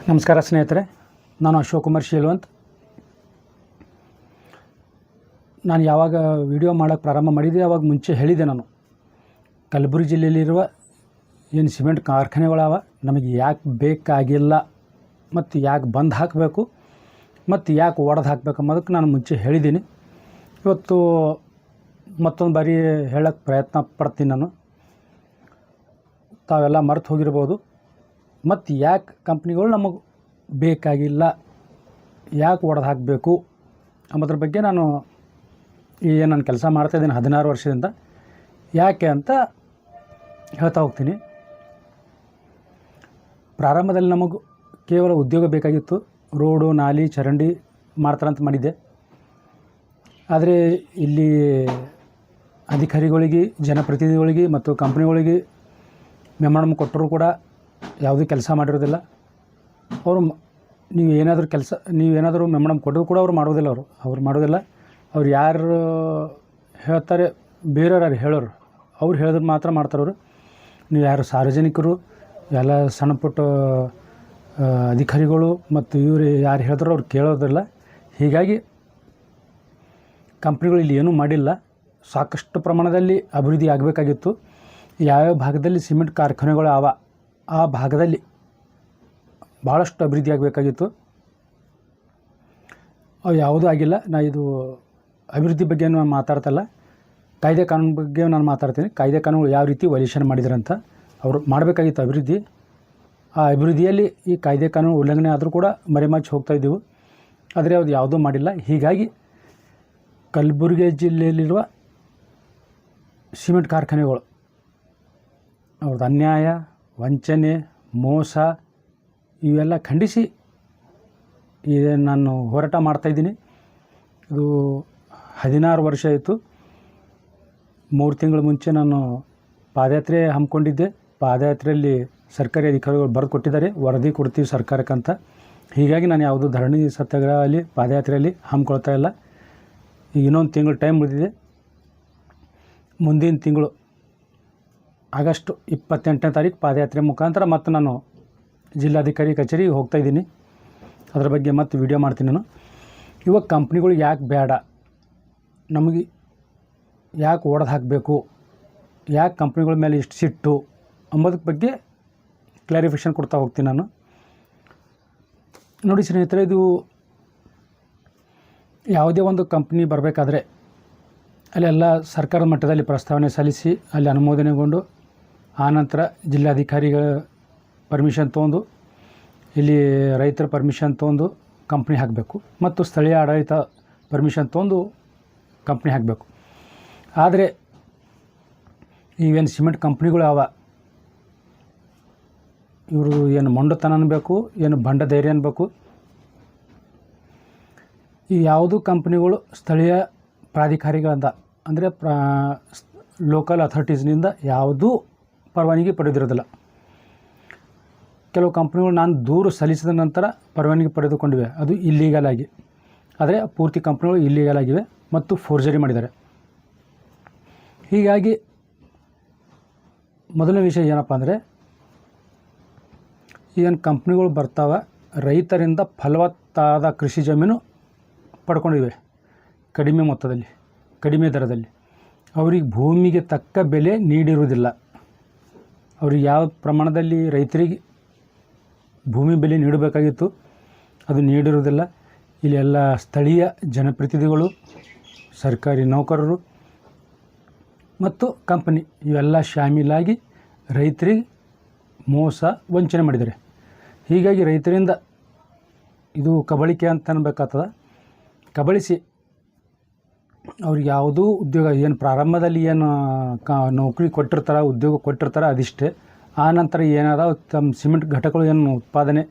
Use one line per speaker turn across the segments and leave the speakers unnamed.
ನಮಸ್ಕಾರ ಸ್ನೇಹಿತರೆ, ನಾನು ಅಶೋಕ್ ಕುಮಾರ್ ಶೀಲ್ವಂತ್. ನಾನು ಯಾವಾಗ ವಿಡಿಯೋ ಮಾಡೋಕ್ಕೆ ಪ್ರಾರಂಭ ಮಾಡಿದ್ದೆ ಆವಾಗ ಮುಂಚೆ ಹೇಳಿದೆ, ನಾನು ಕಲಬುರಗಿ ಜಿಲ್ಲೆಯಲ್ಲಿರುವ ಏನು ಸಿಮೆಂಟ್ ಕಾರ್ಖಾನೆಗಳವ ನಮಗೆ ಯಾಕೆ ಬೇಕಾಗಿಲ್ಲ ಮತ್ತು ಯಾಕೆ ಬಂದ್ ಹಾಕಬೇಕು ಮತ್ತು ಯಾಕೆ ಒಡೆದು ಹಾಕಬೇಕು ಅನ್ನೋದಕ್ಕೆ ನಾನು ಮುಂಚೆ ಹೇಳಿದ್ದೀನಿ. ಇವತ್ತು ಮತ್ತೊಂದು ಬಾರಿ ಹೇಳೋಕ್ಕೆ ಪ್ರಯತ್ನ ಪಡ್ತೀನಿ. ನಾನು ತಾವೆಲ್ಲ ಮರೆತು ಹೋಗಿರ್ಬೋದು. ಮತ್ತು ಯಾಕೆ ಕಂಪ್ನಿಗಳು ನಮಗೆ ಬೇಕಾಗಿಲ್ಲ, ಯಾಕೆ ಒಡೆದು ಹಾಕಬೇಕು ಅನ್ನೋದ್ರ ಬಗ್ಗೆ ನಾನು ನಾನು ಕೆಲಸ ಮಾಡ್ತಾಯಿದ್ದೀನಿ 16 ವರ್ಷದಿಂದ. ಯಾಕೆ ಅಂತ ಹೇಳ್ತಾ ಹೋಗ್ತೀನಿ. ಪ್ರಾರಂಭದಲ್ಲಿ ನಮಗೆ ಕೇವಲ ಉದ್ಯೋಗ ಬೇಕಾಗಿತ್ತು. ರೋಡು, ನಾಲಿ, ಚರಂಡಿ ಮಾಡ್ತಾರಂತ ಮಾಡಿದ್ದೆ. ಆದರೆ ಇಲ್ಲಿ ಅಧಿಕಾರಿಗಳಿಗೆ, ಜನಪ್ರತಿನಿಧಿಗಳಿಗೆ ಮತ್ತು ಕಂಪ್ನಿಗಳಿಗೆ ಮೆಮೊರಂ ಕೊಟ್ಟರೂ ಕೂಡ ಯಾವುದೂ ಕೆಲಸ ಮಾಡಿರೋದಿಲ್ಲ. ಅವರು ನೀವೇನಾದರೂ ಮೆಮೊರಂ ಕೊಟ್ಟರು ಕೂಡ ಅವ್ರು ಮಾಡೋದಿಲ್ಲ. ಅವ್ರು ಯಾರು ಹೇಳ್ತಾರೆ, ಬೇರೆಯವ್ರು ಹೇಳೋರು, ಅವ್ರು ಹೇಳಿದ್ರೆ ಮಾತ್ರ ಮಾಡ್ತಾರವ್ರು. ನೀವು ಯಾರು ಸಾರ್ವಜನಿಕರು, ಎಲ್ಲ ಸಣ್ಣ ಪುಟ್ಟ ಅಧಿಕಾರಿಗಳು ಮತ್ತು ಇವರು ಯಾರು ಹೇಳಿದ್ರು ಅವ್ರು ಕೇಳೋದಿಲ್ಲ. ಹೀಗಾಗಿ ಕಂಪ್ನಿಗಳು ಇಲ್ಲಿ ಏನೂ ಮಾಡಿಲ್ಲ. ಸಾಕಷ್ಟು ಪ್ರಮಾಣದಲ್ಲಿ ಅಭಿವೃದ್ಧಿ ಆಗಬೇಕಾಗಿತ್ತು. ಯಾವ್ಯಾವ ಭಾಗದಲ್ಲಿ ಸಿಮೆಂಟ್ ಕಾರ್ಖಾನೆಗಳು ಆ ಭಾಗದಲ್ಲಿ ಭಾಳಷ್ಟು ಅಭಿವೃದ್ಧಿ ಆಗಬೇಕಾಗಿತ್ತು. ಅವು ಯಾವುದೂ ಆಗಿಲ್ಲ. ಇದು ಅಭಿವೃದ್ಧಿ ಬಗ್ಗೆ ನಾನು ಮಾತಾಡ್ತಲ್ಲ, ಕಾಯ್ದೆ ಕಾನೂನು ಬಗ್ಗೆ ನಾನು ಮಾತಾಡ್ತೀನಿ. ಕಾಯ್ದೆ ಕಾನೂನುಗಳು ಯಾವ ರೀತಿ ವೈಲೇಷನ್ ಮಾಡಿದ್ರಂತ ಅವರು ಮಾಡಬೇಕಾಗಿತ್ತು ಅಭಿವೃದ್ಧಿ. ಆ ಅಭಿವೃದ್ಧಿಯಲ್ಲಿ ಈ ಕಾಯ್ದೆ ಕಾನೂನು ಉಲ್ಲಂಘನೆ ಆದರೂ ಕೂಡ ಮರೆಮಾಚಿ ಹೋಗ್ತಾಯಿದ್ದೆವು. ಆದರೆ ಅದು ಯಾವುದೂ ಮಾಡಿಲ್ಲ. ಹೀಗಾಗಿ ಕಲಬುರಗಿ ಜಿಲ್ಲೆಯಲ್ಲಿರುವ ಸಿಮೆಂಟ್ ಕಾರ್ಖಾನೆಗಳು ಅವ್ರದ್ದು ಅನ್ಯಾಯ, ವಂಚನೆ, ಮೋಸ ಇವೆಲ್ಲ ಖಂಡಿಸಿ ನಾನು ಹೋರಾಟ ಮಾಡ್ತಾಯಿದ್ದೀನಿ. ಇದು 16 ವರ್ಷ ಆಯಿತು. 3 ತಿಂಗಳ ಮುಂಚೆ ನಾನು ಪಾದಯಾತ್ರೆ ಹಮ್ಮಿಕೊಂಡಿದ್ದೆ. ಪಾದಯಾತ್ರೆಯಲ್ಲಿ ಸರ್ಕಾರಿ ಅಧಿಕಾರಿಗಳು ಬರೆದು ಕೊಟ್ಟಿದ್ದಾರೆ, ವರದಿ ಕೊಡ್ತೀವಿ ಸರ್ಕಾರಕ್ಕಂತ. ಹೀಗಾಗಿ ನಾನು ಯಾವುದೂ ಧರಣಿ ಸತ್ಯಾಗ್ರಹ ಅಲ್ಲಿ ಪಾದಯಾತ್ರೆಯಲ್ಲಿ ಹಮ್ಮಿಕೊಳ್ತಾ ಇಲ್ಲ. ಈಗ ಇನ್ನೊಂದು ತಿಂಗಳು ಟೈಮ್ ಉಳಿದಿದೆ. ಮುಂದಿನ ತಿಂಗಳು ಆಗಸ್ಟ್ 28ನೇ ತಾರೀಕು ಪಾದಯಾತ್ರೆ ಮುಖಾಂತರ ಮತ್ತು ನಾನು ಜಿಲ್ಲಾಧಿಕಾರಿ ಕಚೇರಿಗೆ ಹೋಗ್ತಾಯಿದ್ದೀನಿ. ಅದರ ಬಗ್ಗೆ ಮತ್ತೆ ವಿಡಿಯೋ ಮಾಡ್ತೀನಿ ನಾನು. ಇವಾಗ ಕಂಪ್ನಿಗಳು ಯಾಕೆ ಬೇಡ, ನಮಗೆ ಯಾಕೆ ಒಡೆದು ಹಾಕಬೇಕು, ಯಾಕೆ ಕಂಪ್ನಿಗಳ ಮೇಲೆ ಇಷ್ಟು ಸಿಟ್ಟು ಅಂಬೋದಕ್ಕೆ ಬಗ್ಗೆ ಕ್ಲಾರಿಫಿಕೇಷನ್ ಕೊಡ್ತಾ ಹೋಗ್ತೀನಿ ನಾನು. ನೋಡಿ ಸ್ನೇಹಿತರೆ, ಇದು ಯಾವುದೇ ಒಂದು ಕಂಪ್ನಿ ಬರಬೇಕಾದ್ರೆ ಅಲ್ಲೆಲ್ಲ ಸರ್ಕಾರದ ಮಟ್ಟದಲ್ಲಿ ಪ್ರಸ್ತಾವನೆ ಸಲ್ಲಿಸಿ ಅಲ್ಲಿ ಅನುಮೋದನೆಗೊಂಡು ಆನಂತರ ಜಿಲ್ಲಾಧಿಕಾರಿಗಳ ಪರ್ಮಿಷನ್ ತೊಗೊಂಡು, ಇಲ್ಲಿ ರೈತರ ಪರ್ಮಿಷನ್ ತೊಗೊಂಡು ಕಂಪ್ನಿ ಹಾಕಬೇಕು ಮತ್ತು ಸ್ಥಳೀಯ ಆಡಳಿತ ಪರ್ಮಿಷನ್ ತೊಗೊಂಡು ಕಂಪ್ನಿ ಹಾಕಬೇಕು. ಆದರೆ ಇವೇನು ಸಿಮೆಂಟ್ ಕಂಪ್ನಿಗಳು ಇವರು ಏನು ಮೊಂಡುತನ ಅನ್ಬೇಕು, ಏನು ಬಂಡ ಧೈರ್ಯ ಅನ್ಬೇಕು, ಈ ಯಾವುದೂ ಕಂಪ್ನಿಗಳು ಸ್ಥಳೀಯ ಪ್ರಾಧಿಕಾರಿಗಳಿಂದ ಅಂದರೆ ಲೋಕಲ್ ಅಥಾರಿಟೀಸ್ನಿಂದ ಯಾವುದೂ ಪರವಾನಗಿ ಪಡೆದಿರೋದಿಲ್ಲ. ಕೆಲವು ಕಂಪ್ನಿಗಳು ನಾನು ದೂರು ಸಲ್ಲಿಸಿದ ನಂತರ ಪರವಾನಗಿ ಪಡೆದುಕೊಂಡಿವೆ, ಅದು ಇಲ್ಲೀಗಲ್ ಆಗಿ. ಆದರೆ ಪೂರ್ತಿ ಕಂಪ್ನಿಗಳು ಇಲ್ಲೀಗಲ್ ಆಗಿವೆ ಮತ್ತು ಫೋರ್ಜರಿ ಮಾಡಿದ್ದಾರೆ. ಹೀಗಾಗಿ ಮೊದಲನೇ ವಿಷಯ ಏನಪ್ಪ ಅಂದರೆ, ಏನು ಕಂಪ್ನಿಗಳು ಬರ್ತಾವೆ, ರೈತರಿಂದ ಫಲವತ್ತಾದ ಕೃಷಿ ಜಮೀನು ಪಡ್ಕೊಂಡಿವೆ ಕಡಿಮೆ ಮೊತ್ತದಲ್ಲಿ, ಕಡಿಮೆ ದರದಲ್ಲಿ. ಅವ್ರಿಗೆ ಭೂಮಿಗೆ ತಕ್ಕ ಬೆಲೆ ನೀಡಿರುವುದಿಲ್ಲ. ಅವ್ರಿಗೆ ಯಾವ ಪ್ರಮಾಣದಲ್ಲಿ ರೈತರಿಗೆ ಭೂಮಿ ಬೆಲೆ ನೀಡಬೇಕಾಗಿತ್ತು ಅದು ನೀಡಿರುವುದಿಲ್ಲ. ಇಲ್ಲೆಲ್ಲ ಸ್ಥಳೀಯ ಜನಪ್ರತಿನಿಧಿಗಳು, ಸರ್ಕಾರಿ ನೌಕರರು ಮತ್ತು ಕಂಪನಿ ಇವೆಲ್ಲ ಶಾಮೀಲಾಗಿ ರೈತರಿಗೆ ಮೋಸ, ವಂಚನೆ ಮಾಡಿದ್ದಾರೆ. ಹೀಗಾಗಿ ರೈತರಿಂದ ಇದು ಕಬಳಿಕೆ ಅಂತ ಅನ್ಬೇಕಾಗ್ತದೆ. ಕಬಳಿಸಿ ಅವ್ರಿಗೆ ಯಾವುದೂ ಉದ್ಯೋಗ, ಏನು ಪ್ರಾರಂಭದಲ್ಲಿ ಏನು ನೌಕರಿ ಕೊಟ್ಟಿರ್ತಾರೆ, ಉದ್ಯೋಗ ಕೊಟ್ಟಿರ್ತಾರೆ ಅದಿಷ್ಟೇ. ಆ ನಂತರ ಏನಾದ ತಮ್ಮ ಸಿಮೆಂಟ್ ಘಟಕಗಳು ಏನು ಉತ್ಪಾದನೆ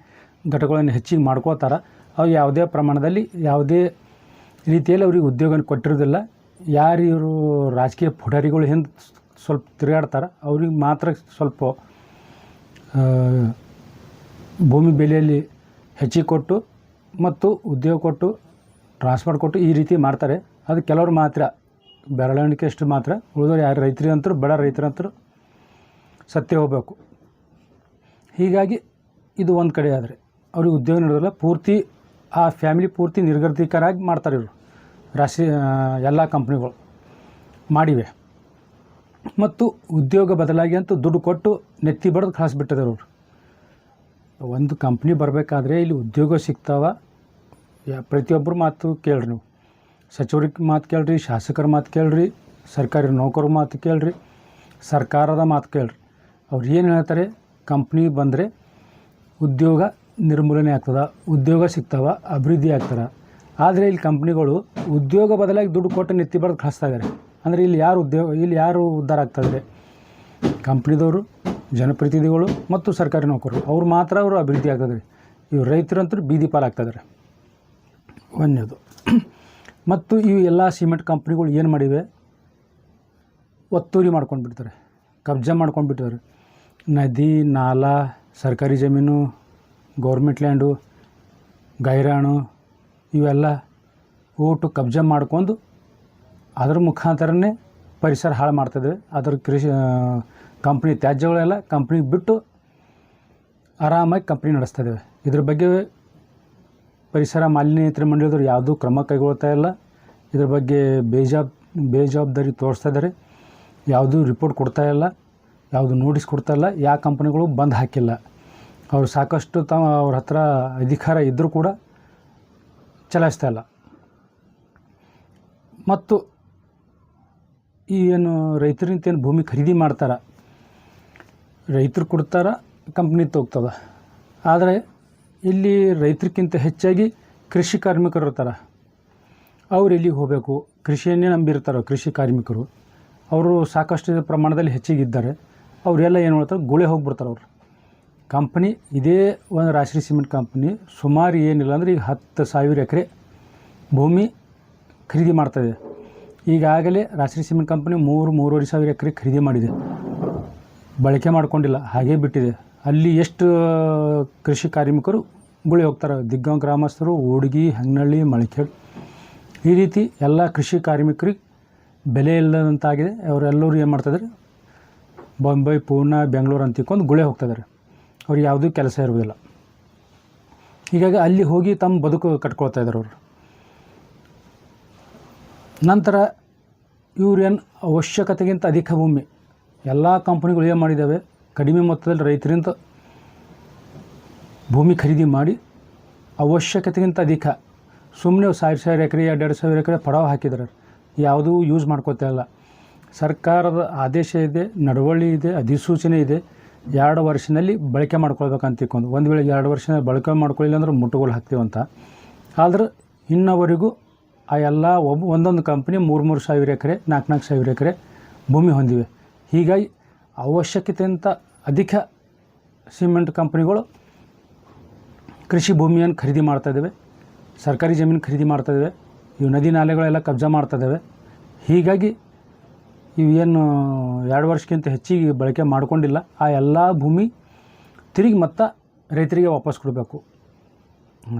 ಘಟಕಗಳನ್ನು ಹೆಚ್ಚಿಗೆ ಮಾಡ್ಕೋತಾರೆ, ಅವು ಯಾವುದೇ ಪ್ರಮಾಣದಲ್ಲಿ ಯಾವುದೇ ರೀತಿಯಲ್ಲಿ ಅವ್ರಿಗೆ ಉದ್ಯೋಗ ಕೊಟ್ಟಿರೋದಿಲ್ಲ. ಯಾರು ಇವರು ರಾಜಕೀಯ ಪುಢಾರಿಗಳು ಹಿಂದೆ ಸ್ವಲ್ಪ ತಿರುಗಾಡ್ತಾರೆ, ಅವ್ರಿಗೆ ಮಾತ್ರ ಸ್ವಲ್ಪ ಭೂಮಿ ಬೆಲೆಯಲ್ಲಿ ಹೆಚ್ಚಿಗೆ ಕೊಟ್ಟು ಮತ್ತು ಉದ್ಯೋಗ ಕೊಟ್ಟು ಟ್ರಾನ್ಸ್ಫರ್ ಕೊಟ್ಟು ಈ ರೀತಿ ಮಾಡ್ತಾರೆ. ಅದು ಕೆಲವರು ಮಾತ್ರ, ಬೆರಳೆಣಿಕೆಯಷ್ಟು ಮಾತ್ರ. ಉಳಿದವರು ಯಾರು ರೈತರಂತರೂ, ಬಡ ರೈತರಂತರೂ ಸತ್ಯ ಹೋಗಬೇಕು. ಹೀಗಾಗಿ ಇದು ಒಂದು ಕಡೆ. ಆದರೆ ಅವ್ರಿಗೆ ಉದ್ಯೋಗ ನೀಡೋದಿಲ್ಲ, ಪೂರ್ತಿ ಆ ಫ್ಯಾಮಿಲಿ ಪೂರ್ತಿ ನಿರ್ಗತಿಕರಾಗಿ ಮಾಡ್ತಾರೆ ಇವರು. ರಾಷ್ಟ್ರೀಯ ಎಲ್ಲ ಕಂಪ್ನಿಗಳು ಮಾಡಿವೆ. ಮತ್ತು ಉದ್ಯೋಗ ಬದಲಾಗಿ ಅಂತೂ ದುಡ್ಡು ಕೊಟ್ಟು ನೆತ್ತಿ ಬಡ್ದು ಕಳಿಸ್ಬಿಟ್ಟಿದ್ದಾರೆ ಅವರು. ಒಂದು ಕಂಪ್ನಿ ಬರಬೇಕಾದ್ರೆ ಇಲ್ಲಿ ಉದ್ಯೋಗ ಸಿಗ್ತಾವ. ಪ್ರತಿಯೊಬ್ಬರು ಮಾತು ಕೇಳ್ರಿ, ನೀವು ಸಚಿವರಿಗೆ ಮಾತು ಕೇಳ್ರಿ, ಶಾಸಕರ ಮಾತು ಕೇಳ್ರಿ, ಸರ್ಕಾರಿ ನೌಕರ ಮಾತು ಕೇಳ್ರಿ, ಸರ್ಕಾರದ ಮಾತು ಕೇಳ್ರಿ. ಅವ್ರು ಏನು ಹೇಳ್ತಾರೆ, ಕಂಪ್ನಿ ಬಂದರೆ ಉದ್ಯೋಗ ನಿರ್ಮೂಲನೆ ಆಗ್ತದೆ, ಉದ್ಯೋಗ ಸಿಗ್ತಾವ, ಅಭಿವೃದ್ಧಿ ಆಗ್ತದೆ. ಆದರೆ ಇಲ್ಲಿ ಕಂಪ್ನಿಗಳು ಉದ್ಯೋಗ ಬದಲಾಗಿ ದುಡ್ಡು ಕೊಟ್ಟು ನೆತ್ತಿ ಬಡ್ದು ಕಳಿಸ್ತಾ ಇದ್ದಾರೆ. ಅಂದರೆ ಇಲ್ಲಿ ಯಾರು ಉದ್ಧಾರ ಆಗ್ತಾಯಿದ್ದಾರೆ? ಕಂಪ್ನಿದವರು, ಜನಪ್ರತಿನಿಧಿಗಳು ಮತ್ತು ಸರ್ಕಾರಿ ನೌಕರರು, ಅವ್ರು ಮಾತ್ರ ಅವರು ಅಭಿವೃದ್ಧಿ ಆಗ್ತದೆ. ಇವು ರೈತರಂತೂ ಬೀದಿ ಪಾಲಾಗ್ತಾಯಿದ್ದಾರೆ. ಒಂದನೇದು. ಮತ್ತು ಇವು ಎಲ್ಲ ಸಿಮೆಂಟ್ ಕಂಪ್ನಿಗಳು ಏನು ಮಾಡಿವೆ, ಒತ್ತುವರಿ ಮಾಡ್ಕೊಂಡು ಬಿಡ್ತಾರೆ, ಕಬ್ಜಾ ಮಾಡ್ಕೊಂಡು ಬಿಟ್ಟಿದ್ದಾರೆ. ನದಿ, ನಾಲಾ, ಸರ್ಕಾರಿ ಜಮೀನು, ಗೌರ್ಮೆಂಟ್ ಲ್ಯಾಂಡು, ಗೈರಾಣು ಇವೆಲ್ಲ ಓಟು ಕಬ್ಜಾ ಮಾಡ್ಕೊಂಡು ಅದ್ರ ಮುಖಾಂತರನೇ ಪರಿಸರ ಹಾಳು ಮಾಡ್ತಾಯಿದೆ. ಅದರ ಕಂಪ್ನಿ ತ್ಯಾಜ್ಯಗಳೆಲ್ಲ ಕಂಪ್ನಿಗೆ ಬಿಟ್ಟು ಆರಾಮಾಗಿ ಕಂಪ್ನಿ ನಡೆಸ್ತಾ ಇದ್ದಾವೆ. ಇದ್ರ ಬಗ್ಗೆ ಪರಿಸರ ಮಾಲಿನ್ಯ ನಿಯಂತ್ರಣ ಮಂಡಳಿಯವರು ಯಾವುದೂ ಕ್ರಮ ಕೈಗೊಳ್ತಾ ಇಲ್ಲ. ಇದ್ರ ಬಗ್ಗೆ ಬೇಜವಾಬ್ದಾರಿ ತೋರಿಸ್ತಾ ಇದ್ದಾರೆ. ಯಾವುದೂ ರಿಪೋರ್ಟ್ ಕೊಡ್ತಾ ಇಲ್ಲ, ಯಾವುದು ನೋಟಿಸ್ ಕೊಡ್ತಾ ಇಲ್ಲ. ಯಾವ ಕಂಪ್ನಿಗಳು ಬಂದ್ ಹಾಕಿಲ್ಲ. ಅವರು ಸಾಕಷ್ಟು ಅವ್ರ ಹತ್ರ ಅಧಿಕಾರ ಇದ್ದರೂ ಕೂಡ ಚಲಾಯಿಸ್ತಾ ಇಲ್ಲ. ಮತ್ತು ಈ ಏನು ರೈತರಿಂತೇನು ಭೂಮಿ ಖರೀದಿ ಮಾಡ್ತಾರೆ, ರೈತರು ಕೊಡ್ತಾರೆ, ಕಂಪ್ನಿ ತೊಗ್ತದೆ. ಆದರೆ ಇಲ್ಲಿ ರೈತರಿಗಿಂತ ಹೆಚ್ಚಾಗಿ ಕೃಷಿ ಕಾರ್ಮಿಕರು ಇರ್ತಾರೆ. ಅವ್ರು ಎಲ್ಲಿಗೆ ಹೋಗಬೇಕು? ಕೃಷಿಯನ್ನೇ ನಂಬಿರ್ತಾರೆ ಕೃಷಿ ಕಾರ್ಮಿಕರು. ಅವರು ಸಾಕಷ್ಟು ಪ್ರಮಾಣದಲ್ಲಿ ಹೆಚ್ಚಿಗಿದ್ದಾರೆ. ಅವರೆಲ್ಲ ಏನು ಮಾಡ್ತಾರೆ, ಗುಳೆ ಹೋಗಿಬಿಡ್ತಾರೆ ಅವರು. ಕಂಪ್ನಿ ಇದೇ ಒಂದು ರಾಷ್ಟ್ರೀಯ ಸಿಮೆಂಟ್ ಕಂಪ್ನಿ ಸುಮಾರು ಏನಿಲ್ಲ ಅಂದರೆ ಈಗ 10,000 ಎಕರೆ ಭೂಮಿ ಖರೀದಿ ಮಾಡ್ತಾಯಿದೆ. ಈಗಾಗಲೇ ರಾಷ್ಟ್ರೀಯ ಸಿಮೆಂಟ್ ಕಂಪ್ನಿ 3,500 ಎಕರೆ ಖರೀದಿ ಮಾಡಿದೆ, ಬಳಕೆ ಮಾಡಿಕೊಂಡಿಲ್ಲ, ಹಾಗೇ ಬಿಟ್ಟಿದೆ. ಅಲ್ಲಿ ಎಷ್ಟು ಕೃಷಿ ಕಾರ್ಮಿಕರು ಗುಳೆ ಹೋಗ್ತಾರೆ. ದಿಗ್ಗಾಂವ್ ಗ್ರಾಮಸ್ಥರು, ಓಡ್ಗಿ, ಹಂಗನಹಳ್ಳಿ, ಮಳಖೇಡ್ ಈ ರೀತಿ ಎಲ್ಲ ಕೃಷಿ ಕಾರ್ಮಿಕರಿಗೆ ಬೆಲೆ ಇಲ್ಲದಂತಾಗಿದೆ. ಅವರೆಲ್ಲರೂ ಏನು ಮಾಡ್ತಾಯಿದ್ದಾರೆ, ಬಾಂಬೆ, ಪೂನಾ, ಬೆಂಗಳೂರು ಅಂತಿಕೊಂಡು ಗುಳೆ ಹೋಗ್ತಾಯಿದ್ದಾರೆ. ಅವ್ರಿಗೆ ಯಾವುದೂ ಕೆಲಸ ಇರುವುದಿಲ್ಲ. ಹೀಗಾಗಿ ಅಲ್ಲಿ ಹೋಗಿ ತಮ್ಮ ಬದುಕು ಕಟ್ಕೊಳ್ತಾ ಇದ್ದಾರೆ ಅವರು. ನಂತರ ಇವ್ರೇನು ಅವಶ್ಯಕತೆಗಿಂತ ಅಧಿಕ ಭೂಮಿ ಎಲ್ಲ ಕಂಪ್ನಿಗಳು ಏನು ಮಾಡಿದ್ದಾವೆ, ಕಡಿಮೆ ಮೊತ್ತದಲ್ಲಿ ರೈತರಿಂದ ಭೂಮಿ ಖರೀದಿ ಮಾಡಿ ಅವಶ್ಯಕತೆಗಿಂತ ಅಧಿಕ ಸುಮ್ಮನೆ 1,000 ಎಕರೆ 2,000 ಎಕರೆ ಪಡಾವ ಹಾಕಿದ್ದಾರೆ. ಯಾವುದೂ ಯೂಸ್ ಮಾಡ್ಕೋತಾ ಇಲ್ಲ. ಸರ್ಕಾರದ ಆದೇಶ ಇದೆ, ನಡವಳಿ ಇದೆ, ಅಧಿಸೂಚನೆ ಇದೆ. 2 ವರ್ಷದಲ್ಲಿ ಬಳಕೆ ಮಾಡ್ಕೊಳ್ಬೇಕಂತ ತಿಳ್ಕೊಂಡು, ಒಂದು ವೇಳೆ 2 ವರ್ಷ ಬಳಕೆ ಮಾಡ್ಕೊಳ್ಳಿಲ್ಲ ಅಂದ್ರೆ ಮುಟ್ಟುಗೋಲು ಹಾಕ್ತೀವಂತ. ಆದ್ರೆ ಇನ್ನವರೆಗೂ ಆ ಎಲ್ಲ ಒಂದೊಂದು ಕಂಪ್ನಿ 3,000 ಎಕರೆ 4,000 ಎಕರೆ ಭೂಮಿ ಹೊಂದಿವೆ. ಹೀಗಾಗಿ ಅವಶ್ಯಕತೆಗಿಂತ ಅಧಿಕ ಸಿಮೆಂಟ್ ಕಂಪ್ನಿಗಳು ಕೃಷಿ ಭೂಮಿಯನ್ನು ಖರೀದಿ ಮಾಡ್ತಾಯಿದ್ದಾವೆ, ಸರ್ಕಾರಿ ಜಮೀನು ಖರೀದಿ ಮಾಡ್ತಾಯಿದ್ದಾವೆ, ಇವು ನದಿ ನಾಲೆಗಳೆಲ್ಲ ಕಬ್ಜಾ ಮಾಡ್ತಾಯಿದ್ದಾವೆ. ಹೀಗಾಗಿ ಇವೇನು 2 ವರ್ಷಕ್ಕಿಂತ ಹೆಚ್ಚಿಗೆ ಬಳಕೆ ಮಾಡಿಕೊಂಡಿಲ್ಲ, ಆ ಎಲ್ಲ ಭೂಮಿ ತಿರುಗಿ ಮತ್ತೆ ರೈತರಿಗೆ ವಾಪಸ್ ಕೊಡಬೇಕು.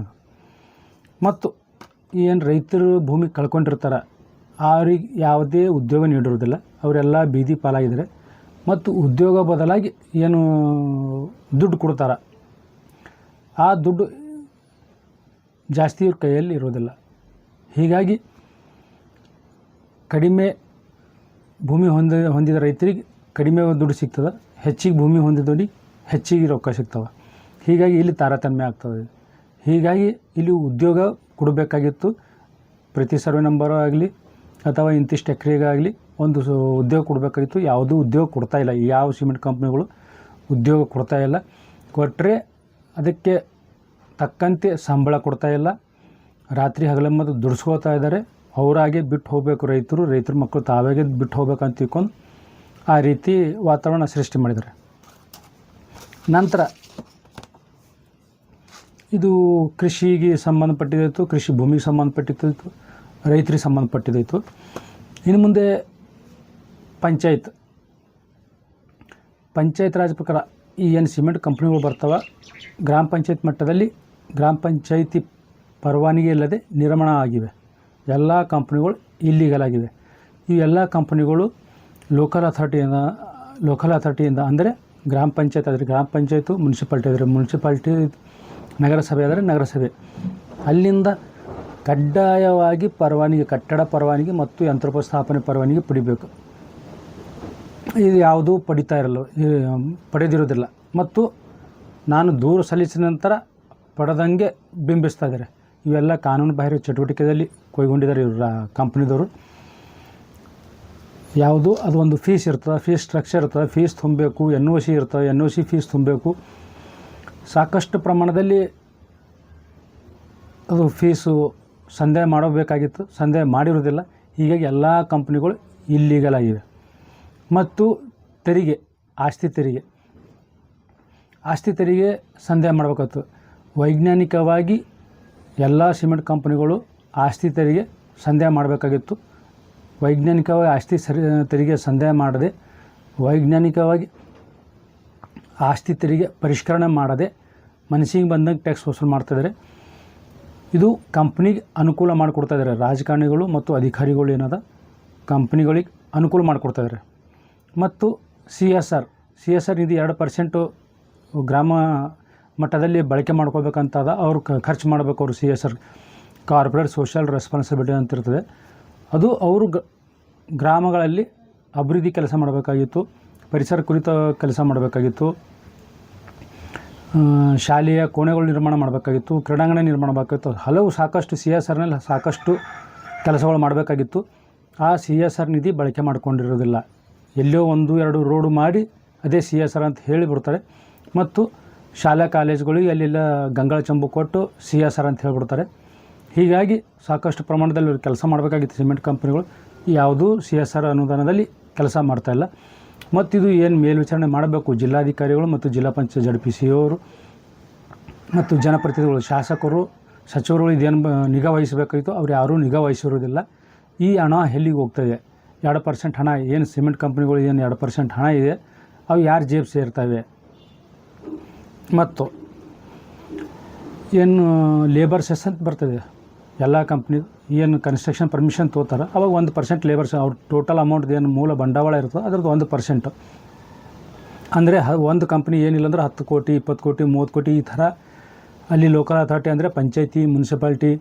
ಮತ್ತು ಏನು ರೈತರು ಭೂಮಿ ಕಳ್ಕೊಂಡಿರ್ತಾರೆ ಅವ್ರಿಗೆ ಯಾವುದೇ ಉದ್ಯೋಗ ನೀಡಿರೋದಿಲ್ಲ. ಅವರೆಲ್ಲ ಬೀದಿ ಪಾಲಾಗಿದ್ದಾರೆ. ಮತ್ತು ಉದ್ಯೋಗ ಬದಲಾಗಿ ಏನು ದುಡ್ಡು ಕೊಡ್ತಾರೆ, ಆ ದುಡ್ಡು ಜಾಸ್ತಿ ಇವ್ರ ಕೈಯಲ್ಲಿ ಇರೋದಿಲ್ಲ. ಹೀಗಾಗಿ ಕಡಿಮೆ ಭೂಮಿ ಹೊಂದಿದ ರೈತರಿಗೆ ಕಡಿಮೆ ದುಡ್ಡು ಸಿಗ್ತದೆ, ಹೆಚ್ಚಿಗೆ ಭೂಮಿ ಹೊಂದಿದವರಿಗೆ ಹೆಚ್ಚಿಗೆ ರೊಕ್ಕ ಸಿಗ್ತವೆ. ಹೀಗಾಗಿ ಇಲ್ಲಿ ತಾರತಮ್ಯ ಆಗ್ತದೆ. ಹೀಗಾಗಿ ಇಲ್ಲಿ ಉದ್ಯೋಗ ಕೊಡಬೇಕಾಗಿತ್ತು. ಪ್ರತಿ ಸರ್ವೆ ನಂಬರ್ ಆಗಲಿ ಅಥವಾ ಇಂತಿಷ್ಟು ಎಕರೆಗಾಗಲಿ ಒಂದು ಉದ್ಯೋಗ ಕೊಡಬೇಕಾಗಿತ್ತು. ಯಾವುದೂ ಉದ್ಯೋಗ ಕೊಡ್ತಾಯಿಲ್ಲ. ಯಾವ ಸಿಮೆಂಟ್ ಕಂಪ್ನಿಗಳು ಉದ್ಯೋಗ ಕೊಡ್ತಾಯಿಲ್ಲ. ಕೊಟ್ಟರೆ ಅದಕ್ಕೆ ತಕ್ಕಂತೆ ಸಂಬಳ ಕೊಡ್ತಾಯಿಲ್ಲ. ರಾತ್ರಿ ಹಗಲಮ್ಮದು ದುಡಿಸ್ಕೋತಾ ಇದ್ದಾರೆ. ಅವರಾಗೆ ಬಿಟ್ಟು ಹೋಗಬೇಕು ರೈತರ ಮಕ್ಕಳು ತಾವಾಗೆ ಬಿಟ್ಟು ಹೋಗ್ಬೇಕಂತ ತಿಳ್ಕೊಂಡು ಆ ರೀತಿ ವಾತಾವರಣ ಸೃಷ್ಟಿ ಮಾಡಿದ್ದಾರೆ. ನಂತರ ಇದು ಕೃಷಿಗೆ ಸಂಬಂಧಪಟ್ಟಿದ್ದಾಯಿತು, ಕೃಷಿ ಭೂಮಿಗೆ ಸಂಬಂಧಪಟ್ಟಿದ್ದಾಯಿತು, ರೈತರಿಗೆ ಸಂಬಂಧಪಟ್ಟಿದ್ದಾಯಿತು. ಇನ್ನು ಮುಂದೆ ಪಂಚಾಯತ್ ರಾಜ್ ಪ್ರಕಾರ ಈ ಏನು ಸಿಮೆಂಟ್ ಕಂಪ್ನಿಗಳು ಬರ್ತಾವೆ, ಗ್ರಾಮ ಪಂಚಾಯತ್ ಮಟ್ಟದಲ್ಲಿ ಗ್ರಾಮ ಪಂಚಾಯತಿ ಪರವಾನಗಿ ಇಲ್ಲದೆ ನಿರ್ಮಾಣ ಆಗಿವೆ. ಎಲ್ಲ ಕಂಪ್ನಿಗಳು ಇಲ್ಲೀಗಲ್ ಆಗಿವೆ. ಈ ಎಲ್ಲ ಕಂಪ್ನಿಗಳು ಲೋಕಲ್ ಅಥಾರಿಟಿಯಿಂದ ಅಂದರೆ ಗ್ರಾಮ ಪಂಚಾಯತ್ ಆದರೆ ಗ್ರಾಮ ಪಂಚಾಯತು, ಮುನ್ಸಿಪಾಲ್ಟಿ ಆದರೆ ಮುನ್ಸಿಪಾಲ್ಟಿ ನಗರಸಭೆ ಆದರೆ ನಗರಸಭೆ ಅಲ್ಲಿಂದ ಕಡ್ಡಾಯವಾಗಿ ಪರವಾನಗಿ, ಕಟ್ಟಡ ಪರವಾನಗಿ ಮತ್ತು ಯಂತ್ರೋಪಸ್ಥಾಪನೆ ಪರವಾನಗಿ ಪಡಿಬೇಕು. ಇದು ಯಾವುದೂ ಪಡೆದಿರೋದಿಲ್ಲ. ಮತ್ತು ನಾನು ದೂರು ಸಲ್ಲಿಸಿದ ನಂತರ ಪಡೆದಂಗೆ ಬಿಂಬಿಸ್ತಾ ಇದ್ದಾರೆ. ಇವೆಲ್ಲ ಕಾನೂನು ಬಾಹಿರ ಚಟುವಟಿಕೆಯಲ್ಲಿ ಕೈಗೊಂಡಿದ್ದಾರೆ ಇವರು ಕಂಪ್ನಿದವರು. ಯಾವುದು ಅದು ಒಂದು ಫೀಸ್ ಇರ್ತದೆ, ಫೀಸ್ ಸ್ಟ್ರಕ್ಚರ್ ಇರ್ತದೆ, ಫೀಸ್ ತುಂಬಬೇಕು, NOC ಇರ್ತದೆ, NOC ಫೀಸ್ ತುಂಬಬೇಕು. ಸಾಕಷ್ಟು ಪ್ರಮಾಣದಲ್ಲಿ ಅದು ಫೀಸು ಸಂದಾಯ ಮಾಡಬೇಕಾಗಿತ್ತು, ಸಂದಾಯ ಮಾಡಿರೋದಿಲ್ಲ. ಹೀಗಾಗಿ ಎಲ್ಲ ಕಂಪ್ನಿಗಳು ಇಲ್ಲೀಗಲ್ ಆಗಿವೆ. ಮತ್ತು ತೆರಿಗೆ, ಆಸ್ತಿ ತೆರಿಗೆ ಸಂದಾಯ ಮಾಡಬೇಕಾಯ್ತು. ವೈಜ್ಞಾನಿಕವಾಗಿ ಎಲ್ಲ ಸಿಮೆಂಟ್ ಕಂಪ್ನಿಗಳು ಆಸ್ತಿ ತೆರಿಗೆ ಸಂದಾಯ ಮಾಡಬೇಕಾಗಿತ್ತು. ವೈಜ್ಞಾನಿಕವಾಗಿ ತೆರಿಗೆ ಸಂದಾಯ ಮಾಡದೆ, ವೈಜ್ಞಾನಿಕವಾಗಿ ಆಸ್ತಿ ತೆರಿಗೆ ಪರಿಷ್ಕರಣೆ ಮಾಡದೆ ಮನಸ್ಸಿಗೆ ಬಂದಂಗೆ ಟ್ಯಾಕ್ಸ್ ವಸೂಲು ಮಾಡ್ತಾಯಿದ್ದಾರೆ. ಇದು ಕಂಪ್ನಿಗೆ ಅನುಕೂಲ ಮಾಡಿಕೊಡ್ತಾಯಿದ್ದಾರೆ. ರಾಜಕಾರಣಿಗಳು ಮತ್ತು ಅಧಿಕಾರಿಗಳು ಏನದ ಕಂಪ್ನಿಗಳಿಗೆ ಅನುಕೂಲ ಮಾಡಿಕೊಡ್ತಾಯಿದ್ದಾರೆ. ಮತ್ತು CSR ನಿಧಿ 2% ಗ್ರಾಮ ಮಟ್ಟದಲ್ಲಿ ಬಳಕೆ ಮಾಡ್ಕೋಬೇಕಂತದ. ಅವರು ಖರ್ಚು ಮಾಡಬೇಕು. ಅವರು CSR ಕಾರ್ಪೊರೇಟ್ ಸೋಷಿಯಲ್ ರೆಸ್ಪಾನ್ಸಿಬಿಲಿಟಿ ಅಂತ ಇರ್ತದೆ. ಅದು ಅವರು ಗ್ರಾಮಗಳಲ್ಲಿ ಅಭಿವೃದ್ಧಿ ಕೆಲಸ ಮಾಡಬೇಕಾಗಿತ್ತು, ಪರಿಸರ ಕುರಿತ ಕೆಲಸ ಮಾಡಬೇಕಾಗಿತ್ತು, ಶಾಲೆಯ ಕೋಣೆಗಳು ನಿರ್ಮಾಣ ಮಾಡಬೇಕಾಗಿತ್ತು, ಕ್ರೀಡಾಂಗಣ ನಿರ್ಮಾಣ ಮಾಡಬೇಕಾಗಿತ್ತು. ಹಲವು ಸಾಕಷ್ಟು CSRನಲ್ಲಿ ಸಾಕಷ್ಟು ಕೆಲಸಗಳು ಮಾಡಬೇಕಾಗಿತ್ತು. ಆ CSR ನಿಧಿ ಬಳಕೆ ಮಾಡಿಕೊಂಡಿರೋದಿಲ್ಲ. ಎಲ್ಲೋ 1-2 ರೋಡು ಮಾಡಿ ಅದೇ CSR ಅಂತ ಹೇಳಿಬಿಡ್ತಾರೆ. ಮತ್ತು ಶಾಲಾ ಕಾಲೇಜುಗಳಿಗೆ ಅಲ್ಲೆಲ್ಲ ಗಂಗಾಳ ಚಂಬು ಕೊಟ್ಟು CSR ಅಂತ ಹೇಳಿಬಿಡ್ತಾರೆ. ಹೀಗಾಗಿ ಸಾಕಷ್ಟು ಪ್ರಮಾಣದಲ್ಲಿ ಕೆಲಸ ಮಾಡಬೇಕಾಗಿತ್ತು ಸಿಮೆಂಟ್ ಕಂಪ್ನಿಗಳು. ಯಾವುದೂ CSR ಅನುದಾನದಲ್ಲಿ ಕೆಲಸ ಮಾಡ್ತಾಯಿಲ್ಲ. ಮತ್ತು ಇದು ಏನು ಮೇಲ್ವಿಚಾರಣೆ ಮಾಡಬೇಕು ಜಿಲ್ಲಾಧಿಕಾರಿಗಳು ಮತ್ತು ಜಿಲ್ಲಾ ಪಂಚಾಯತ್ ZPC ಅವರು ಮತ್ತು ಜನಪ್ರತಿನಿಧಿಗಳು, ಶಾಸಕರು, ಸಚಿವರುಗಳು ಇದೇನು ನಿಗಾ ವಹಿಸಬೇಕಾಗಿತ್ತು ಅವ್ರು ಯಾರೂ ನಿಗಾ ವಹಿಸಿರೋದಿಲ್ಲ. ಈ ಹಣ ಎಲ್ಲಿಗೆ ಹೋಗ್ತಾಯಿದೆ? 2% ಹಣ ಏನು ಸಿಮೆಂಟ್ ಕಂಪ್ನಿಗಳು ಏನು 2% ಹಣ ಇದೆ, ಅವು ಯಾರು ಜೇಬು ಸೇರ್ತವೆ? ಮತ್ತು ಏನು ಲೇಬರ್ ಸೆಸ್ ಅಂತ ಬರ್ತದೆ ಎಲ್ಲ ಕಂಪ್ನಿ ಏನು ಕನ್ಸ್ಟ್ರಕ್ಷನ್ ಪರ್ಮಿಷನ್ ತೊಗೋತಾರೆ, ಅವಾಗ 1% ಲೇಬರ್ಸ್ ಅವ್ರ ಟೋಟಲ್ ಅಮೌಂಟ್ ಏನು ಮೂಲ ಬಂಡವಾಳ ಇರ್ತದೆ ಅದ್ರದ್ದು 1%. ಅಂದರೆ ಒಂದು ಕಂಪ್ನಿ ಏನಿಲ್ಲ ಅಂದ್ರೆ 10 ಕೋಟಿ, 20 ಕೋಟಿ, 30 ಕೋಟಿ ಈ ಥರ ಅಲ್ಲಿ ಲೋಕಲ್ ಅಥಾರಿಟಿ ಅಂದರೆ ಪಂಚಾಯತಿ, ಮುನ್ಸಿಪಾಲ್ಟಿ,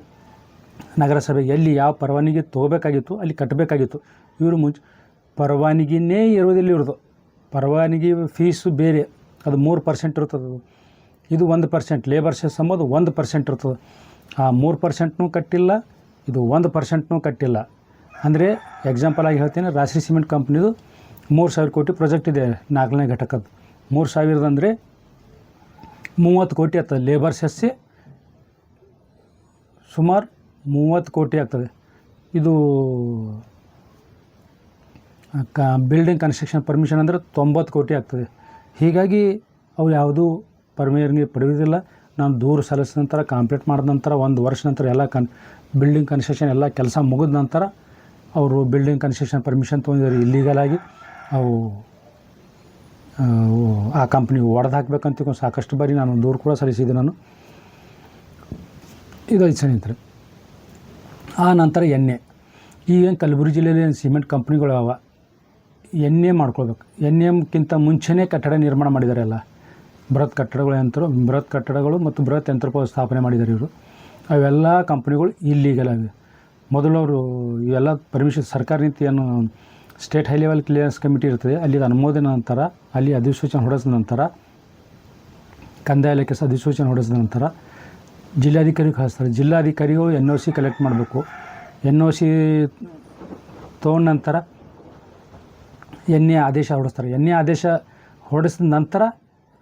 ನಗರಸಭೆ ಎಲ್ಲಿ ಯಾವ ಪರವಾನಗಿ ತೊಗೋಬೇಕಾಗಿತ್ತು ಅಲ್ಲಿ ಕಟ್ಟಬೇಕಾಗಿತ್ತು. ಇವರು ಪರವಾನಗಿನೇ ಇರೋದಿಲ್ಲ. ಇವ್ರದ್ದು ಪರವಾನಗಿ ಫೀಸು ಬೇರೆ, ಅದು 3% ಇರ್ತದೆ. ಇದು 1% ಲೇಬರ್ ಸೆಸ್ ಅಂಬೋದು 1% ಇರ್ತದೆ. ಆ 3%ನೂ ಕಟ್ಟಿಲ್ಲ, ಇದು 1%ನೂ ಕಟ್ಟಿಲ್ಲ. ಅಂದರೆ ಎಕ್ಸಾಂಪಲ್ ಆಗಿ ಹೇಳ್ತೀನಿ, ರಾಶಿ ಸಿಮೆಂಟ್ ಕಂಪ್ನಿದು 3,000 ಕೋಟಿ ಪ್ರಾಜೆಕ್ಟ್ ಇದೆ 4ನೇ ಘಟಕದ್ದು. 3,000 ಅಂದರೆ 30 ಕೋಟಿ ಆಗ್ತದೆ. ಲೇಬರ್ ಸೆಸ್ಸೇ ಸುಮಾರು 30 ಕೋಟಿ ಆಗ್ತದೆ. ಇದು ಬಿಲ್ಡಿಂಗ್ ಕನ್ಸ್ಟ್ರಕ್ಷನ್ ಪರ್ಮಿಷನ್ ಅಂದರೆ 90 ಕೋಟಿ ಆಗ್ತದೆ. ಹೀಗಾಗಿ ಅವು ಯಾವುದೂ ಪರ್ಮಿಷನ್ಗೆ ಪಡೆಯುವುದಿಲ್ಲ. ನಾನು ದೂರು ಸಲ್ಲಿಸಿದ ನಂತರ ಕಂಪ್ಲೀಟ್ ಮಾಡಿದ ನಂತರ 1 ವರ್ಷ ನಂತರ ಎಲ್ಲ ಬಿಲ್ಡಿಂಗ್ ಕನ್ಸ್ಟ್ರಕ್ಷನ್ ಎಲ್ಲ ಕೆಲಸ ಮುಗಿದ ನಂತರ ಅವರು ಬಿಲ್ಡಿಂಗ್ ಕನ್ಸ್ಟ್ರಕ್ಷನ್ ಪರ್ಮಿಷನ್ ತೊಗೊಂಡಿದ್ದಾರೆ ಇಲ್ಲೀಗಲಾಗಿ. ಅವು ಆ ಕಂಪ್ನಿ ಒಡೆದು ಹಾಕಬೇಕಂತ ಸಾಕಷ್ಟು ಬಾರಿ ನಾನು ದೂರು ಕೂಡ ಸಲ್ಲಿಸಿದ್ದೆ. ನಾನು ಇದು ಸ್ನೇಹಿತರೆ. ಆ ನಂತರ ಎಣ್ಣೆ, ಈಗೇನು ಕಲಬುರಗಿ ಜಿಲ್ಲೆಯಲ್ಲಿ ಏನು ಸಿಮೆಂಟ್ ಕಂಪ್ನಿಗಳು ಅವ, ಎಣ್ಣೆ ಮಾಡ್ಕೊಳ್ಬೇಕು. ಎಣ್ಣೆಕ್ಕಿಂತ ಮುಂಚೆನೇ ಕಟ್ಟಡ ನಿರ್ಮಾಣ ಮಾಡಿದ್ದಾರೆ. ಎಲ್ಲ ಬೃಹತ್ ಕಟ್ಟಡಗಳು ಮತ್ತು ಬೃಹತ್ ಯಂತ್ರೋಪಸ್ಥಾಪನೆ ಮಾಡಿದ್ದಾರೆ ಇವರು. ಅವೆಲ್ಲ ಕಂಪ್ನಿಗಳು ಇಲ್ಲೀಗಲ್ ಆಗಿವೆ. ಮೊದಲು ಅವರು ಇವೆಲ್ಲ ಪರ್ಮಿಷನ್ ಸರ್ಕಾರ ನೀತಿಯನ್ನು state high level clearance committee ಇರ್ತದೆ, ಅಲ್ಲಿ ಅನುಮೋದನೆ ನಂತರ, ಅಲ್ಲಿ ಅಧಿಸೂಚನೆ ಹೊರಡಿಸಿದ ನಂತರ, ಕಂದಾಯ ಇಲಾಖೆ ಅಧಿಸೂಚನೆ ಹೊರಡಿಸಿದ ನಂತರ ಜಿಲ್ಲಾಧಿಕಾರಿಗೆ ಕಳಿಸ್ತಾರೆ. ಜಿಲ್ಲಾಧಿಕಾರಿಗಳು NOC ಕಲೆಕ್ಟ್ ಮಾಡಬೇಕು. NOC ತೊಗೊಂಡ ನಂತರ ಎಣ್ಣೆ ಆದೇಶ ಹೊರಡಿಸ್ತಾರೆ. ಎಣ್ಣೆ ಆದೇಶ ಹೊರಡಿಸಿದ ನಂತರ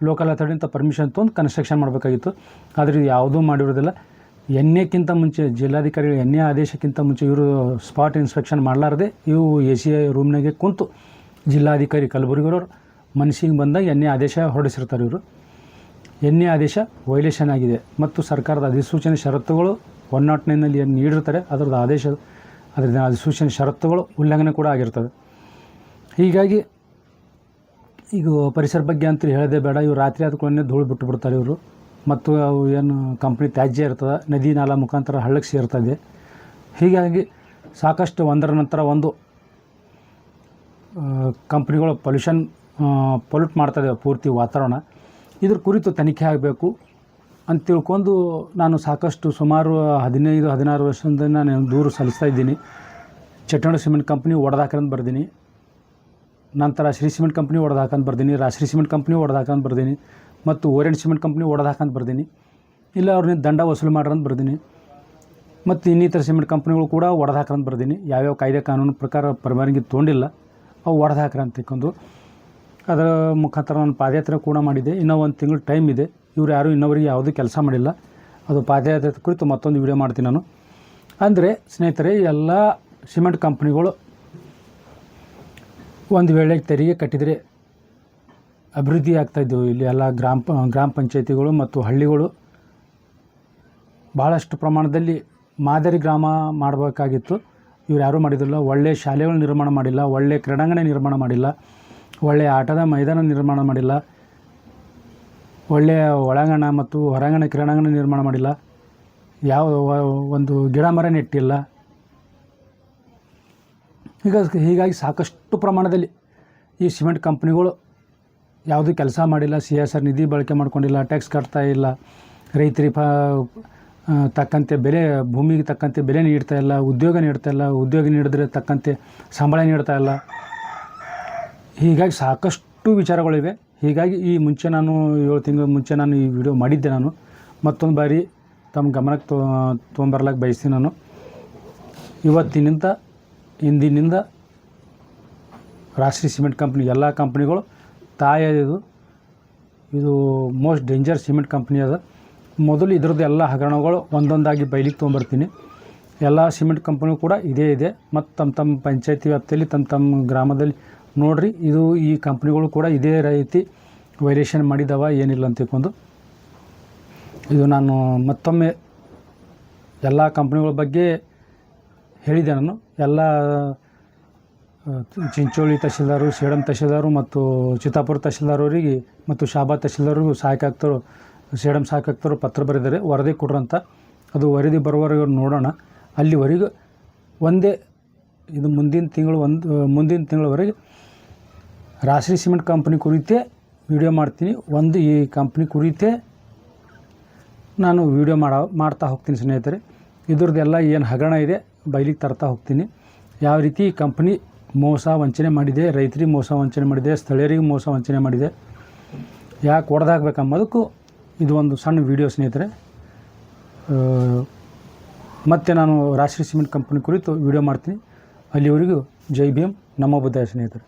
ಲೋಕಲ್ ಅಥಾರಿಟಿಂದ ಪರ್ಮಿಷನ್ ತೊಗೊಂಡು ಕನ್ಸ್ಟ್ರಕ್ಷನ್ ಮಾಡಬೇಕಾಗಿತ್ತು. ಆದರೆ ಇದು ಯಾವುದೂ ಮಾಡಿರೋದಿಲ್ಲ. ಎಣ್ಣೆಕ್ಕಿಂತ ಮುಂಚೆ ಜಿಲ್ಲಾಧಿಕಾರಿಗಳು ಎಣ್ಣೆ ಆದೇಶಕ್ಕಿಂತ ಮುಂಚೆ ಇವರು ಸ್ಪಾಟ್ ಇನ್ಸ್ಪೆಕ್ಷನ್ ಮಾಡಲಾರದೆ ಇವು AC ರೂಮ್ನಾಗೆ ಕುಂತು ಜಿಲ್ಲಾಧಿಕಾರಿ ಕಲಬುರಗಿಯವರು ಮನಸ್ಸಿಗೆ ಬಂದಾಗ ಎಣ್ಣೆ ಆದೇಶ ಹೊರಡಿಸಿರ್ತಾರೆ. ಇವರು ಎಣ್ಣೆ ಆದೇಶ ವೈಲೇಷನ್ ಆಗಿದೆ ಮತ್ತು ಸರ್ಕಾರದ ಅಧಿಸೂಚನೆ ಷರತ್ತುಗಳು 109ನಲ್ಲಿ ಏನು ನೀಡಿರ್ತಾರೆ ಅದರ ಅಧಿಸೂಚನೆ ಷರತ್ತುಗಳು ಉಲ್ಲಂಘನೆ ಕೂಡ ಆಗಿರ್ತದೆ. ಹೀಗಾಗಿ ಈಗ ಪರಿಸರ ಬಗ್ಗೆ ಅಂತೂ ಹೇಳೋದೇ ಬೇಡ. ಇವರು ರಾತ್ರಿ ಆದಕೊಳ್ಳೇ ಧೂಳು ಬಿಟ್ಟುಬಿಡ್ತಾರೆ ಇವರು. ಮತ್ತು ಅವು ಏನು ಕಂಪ್ನಿ ತ್ಯಾಜ್ಯ ಇರ್ತದೆ ನದಿ ನಾಲಾ ಮುಖಾಂತರ ಹಳ್ಳಕ್ಕೆ ಸೇರ್ತದೆ. ಹೀಗಾಗಿ ಸಾಕಷ್ಟು ಒಂದರ ನಂತರ ಒಂದು ಕಂಪ್ನಿಗಳು ಪೊಲ್ಯೂಟ್ ಮಾಡ್ತದೆ ಪೂರ್ತಿ ವಾತಾವರಣ. ಇದ್ರ ಕುರಿತು ತನಿಖೆ ಆಗಬೇಕು. ಅಂತ ತಿಳ್ಕೊಂಡು ನಾನು ಸಾಕಷ್ಟು ಸುಮಾರು 15-16 ವರ್ಷದಿಂದ ನಾನು ದೂರು ಸಲ್ಲಿಸ್ತಾ ಇದ್ದೀನಿ. ಚಟ್ಟಂಡ ಸಿಮೆಂಟ್ ಕಂಪ್ನಿ ಒಡೆದಾಕಂತ ಬರ್ದೀನಿ, ನಂತರ ಶ್ರೀ ಸಿಮೆಂಟ್ ಕಂಪ್ನಿ ಒಡೆದಾಕಂತ ಬರ್ದೀನಿ, ರಾಶ್ರೀ ಸಿಮೆಂಟ್ ಕಂಪ್ನಿ ಒಡೆದಾಕಂತ ಬರ್ದೀನಿ, ಮತ್ತು ಓರಿಯಂಟ್ ಸಿಮೆಂಟ್ ಕಂಪ್ನಿ ಒಡೆದಾಕಂತ ಬರ್ದೀನಿ. ಇಲ್ಲ ಅವ್ರನ್ನ ದಂಡ ವಸೂಲು ಮಾಡ್ರಂತ ಬರ್ದೀನಿ. ಮತ್ತು ಇನ್ನಿತರ ಸಿಮೆಂಟ್ ಕಂಪ್ನಿಗಳು ಕೂಡ ಒಡೆದಾಕ್ರಂತ ಬರ್ದೀನಿ. ಯಾವ್ಯಾವ ಕಾಯ್ದೆ ಕಾನೂನು ಪ್ರಕಾರ ಪರವಾನಗಿ ತೊಗೊಂಡಿಲ್ಲ ಅವು ಒಡೆದಾಕ್ರ ಅಂತ ತಿಳ್ಕೊಂಡು ಅದರ ಮುಖಾಂತರ ನಾನು ಪಾದಯಾತ್ರೆ ಕೂಡ ಮಾಡಿದ್ದೆ. ಇನ್ನೂ 1 ತಿಂಗಳು ಟೈಮ್ ಇದೆ. ಇವ್ರು ಯಾರೂ ಇನ್ನೊವರಿಗೆ ಯಾವುದೂ ಕೆಲಸ ಮಾಡಿಲ್ಲ. ಅದು ಪಾದಯಾತ್ರೆ ಕುರಿತು ಮತ್ತೊಂದು ವಿಡಿಯೋ ಮಾಡ್ತೀನಿ ನಾನು. ಅಂದರೆ ಸ್ನೇಹಿತರೆ, ಎಲ್ಲ ಸಿಮೆಂಟ್ ಕಂಪ್ನಿಗಳು ಒಂದು ವೇಳೆ ತೆರಿಗೆ ಕಟ್ಟಿದರೆ ಅಭಿವೃದ್ಧಿ ಆಗ್ತಾಯಿದ್ದವು. ಇಲ್ಲಿ ಎಲ್ಲ ಗ್ರಾಮ ಪಂಚಾಯತಿಗಳು ಮತ್ತು ಹಳ್ಳಿಗಳು ಭಾಳಷ್ಟು ಪ್ರಮಾಣದಲ್ಲಿ ಮಾದರಿ ಗ್ರಾಮ ಮಾಡಬೇಕಾಗಿತ್ತು. ಇವ್ರು ಯಾರೂ ಮಾಡಿದಿಲ್ಲ. ಒಳ್ಳೆಯ ಶಾಲೆಗಳು ನಿರ್ಮಾಣ ಮಾಡಿಲ್ಲ, ಒಳ್ಳೆಯ ಕ್ರೀಡಾಂಗಣ ನಿರ್ಮಾಣ ಮಾಡಿಲ್ಲ, ಒಳ್ಳೆಯ ಆಟದ ಮೈದಾನ ನಿರ್ಮಾಣ ಮಾಡಿಲ್ಲ, ಒಳ್ಳೆಯ ಒಳಾಂಗಣ ಮತ್ತು ಹೊರಾಂಗಣ ಕ್ರೀಡಾಂಗಣ ನಿರ್ಮಾಣ ಮಾಡಿಲ್ಲ, ಯಾವ ಒಂದು ಗಿಡ ಮರ ನೆಟ್ಟಿಲ್ಲ. ಹೀಗಾಗಿ ಸಾಕಷ್ಟು ಪ್ರಮಾಣದಲ್ಲಿ ಈ ಸಿಮೆಂಟ್ ಕಂಪ್ನಿಗಳು ಯಾವುದೂ ಕೆಲಸ ಮಾಡಿಲ್ಲ. CSR ನಿಧಿ ಬಳಕೆ ಮಾಡ್ಕೊಂಡಿಲ್ಲ, ಟ್ಯಾಕ್ಸ್ ಕಟ್ತಾ ಇಲ್ಲ, ರೈತರಿಗೆ ತಕ್ಕಂತೆ ಬೆಲೆ, ಭೂಮಿಗೆ ತಕ್ಕಂತೆ ಬೆಲೆ ನೀಡ್ತಾ ಇಲ್ಲ, ಉದ್ಯೋಗ ನೀಡ್ತಾ ಇಲ್ಲ, ಉದ್ಯೋಗ ನೀಡಿದ್ರೆ ತಕ್ಕಂತೆ ಸಂಬಳ ನೀಡ್ತಾ ಇಲ್ಲ. ಹೀಗಾಗಿ ಸಾಕಷ್ಟು ವಿಚಾರಗಳಿವೆ. ಹೀಗಾಗಿ ಈ ಮುಂಚೆ ನಾನು 7 ತಿಂಗಳ ಮುಂಚೆ ನಾನು ಈ ವಿಡಿಯೋ ಮಾಡಿದ್ದೆ. ನಾನು ಮತ್ತೊಂದು ಬಾರಿ ತಮ್ಮ ಗಮನಕ್ಕೆ ತೊಗೊಂಬರ್ಲಿಕ್ಕೆ ಬಯಸ್ತೀನಿ. ನಾನು ಇಂದಿನಿಂದ ರಾಶ್ರೀ ಸಿಮೆಂಟ್ ಕಂಪ್ನಿ ಎಲ್ಲ ಕಂಪ್ನಿಗಳು ಇದು ಮೋಸ್ಟ್ ಡೇಂಜರ್ ಸಿಮೆಂಟ್ ಕಂಪ್ನಿ ಅದ. ಮೊದಲು ಇದ್ರದ್ದು ಎಲ್ಲ ಹಗರಣಗಳು ಒಂದೊಂದಾಗಿ ಬಯಲಿಗೆ ತೊಗೊಂಬರ್ತೀನಿ. ಎಲ್ಲ ಸಿಮೆಂಟ್ ಕಂಪ್ನಿ ಕೂಡ ಇದೇ ಇದೆ. ಮತ್ತು ತಮ್ಮ ಪಂಚಾಯತಿ ವ್ಯಾಪ್ತಿಯಲ್ಲಿ ತಮ್ಮ ಗ್ರಾಮದಲ್ಲಿ ನೋಡಿರಿ, ಈ ಕಂಪ್ನಿಗಳು ಕೂಡ ಇದೇ ರೀತಿ ವೈಲೇಷನ್ ಮಾಡಿದವ ಏನಿಲ್ಲ ಅಂತ ತಿಳ್ಕೊಂಡು ಇದು ನಾನು ಮತ್ತೊಮ್ಮೆ ಎಲ್ಲ ಕಂಪ್ನಿಗಳ ಬಗ್ಗೆ ಹೇಳಿದೆ. ನಾನು ಎಲ್ಲ ಚಿಂಚೋಳಿ ತಹಶೀಲ್ದಾರು, ಸೇಡಂ ತಹಶೀಲ್ದಾರು ಮತ್ತು ಚಿತ್ತಾಪುರ ತಹಶೀಲ್ದಾರವರಿಗೆ ಮತ್ತು ಶಾಬಾದ್ ತಹಶೀಲ್ದಾರರಿಗೂ ಸೇಡಂ ಸಹಾಯಕ ಆಯುಕ್ತರು ಪತ್ರ ಬರೆದಿದ್ದಾರೆ, ವರದಿ ಕೊಡ್ರಂತ. ಅದು ವರದಿ ಬರುವವರೆಗೂ ನೋಡೋಣ. ಅಲ್ಲಿವರೆಗೂ ಇದು ಮುಂದಿನ ತಿಂಗಳವರೆಗೆ ರಾಶ್ರೀ ಸಿಮೆಂಟ್ ಕಂಪ್ನಿ ಕುರಿತೇ ವಿಡಿಯೋ ಮಾಡ್ತೀನಿ. ಈ ಕಂಪ್ನಿ ಕುರಿತೇ ನಾನು ವಿಡಿಯೋ ಮಾಡ್ತಾ ಹೋಗ್ತೀನಿ ಸ್ನೇಹಿತರೆ. ಇದ್ರದ್ದೆಲ್ಲ ಏನು ಹಗರಣ ಇದೆ ಬಯಲಿಗೆ ತರ್ತಾ ಹೋಗ್ತೀನಿ. ಯಾವ ರೀತಿ ಈ ಕಂಪ್ನಿ ಮೋಸ ವಂಚನೆ ಮಾಡಿದೆ, ರೈತರಿಗೆ ಮೋಸ ವಂಚನೆ ಮಾಡಿದೆ, ಸ್ಥಳೀಯರಿಗೆ ಮೋಸ ವಂಚನೆ ಮಾಡಿದೆ, ಯಾಕೆ ಹೊಡೆದಾಕ್ಬೇಕಂಬೋದಕ್ಕೂ ಇದು ಒಂದು ಸಣ್ಣ ವಿಡಿಯೋ ಸ್ನೇಹಿತರೆ. ಮತ್ತು ನಾನು ರಾಶ್ರೀ ಸಿಮೆಂಟ್ ಕಂಪ್ನಿ ಕುರಿತು ವಿಡಿಯೋ ಮಾಡ್ತೀನಿ. ಅಲ್ಲಿವರೆಗೂ ಜೈ ಭೀಮ್, ನಮೋ ಬುದ್ಧಾಯ ಸ್ನೇಹಿತರೆ.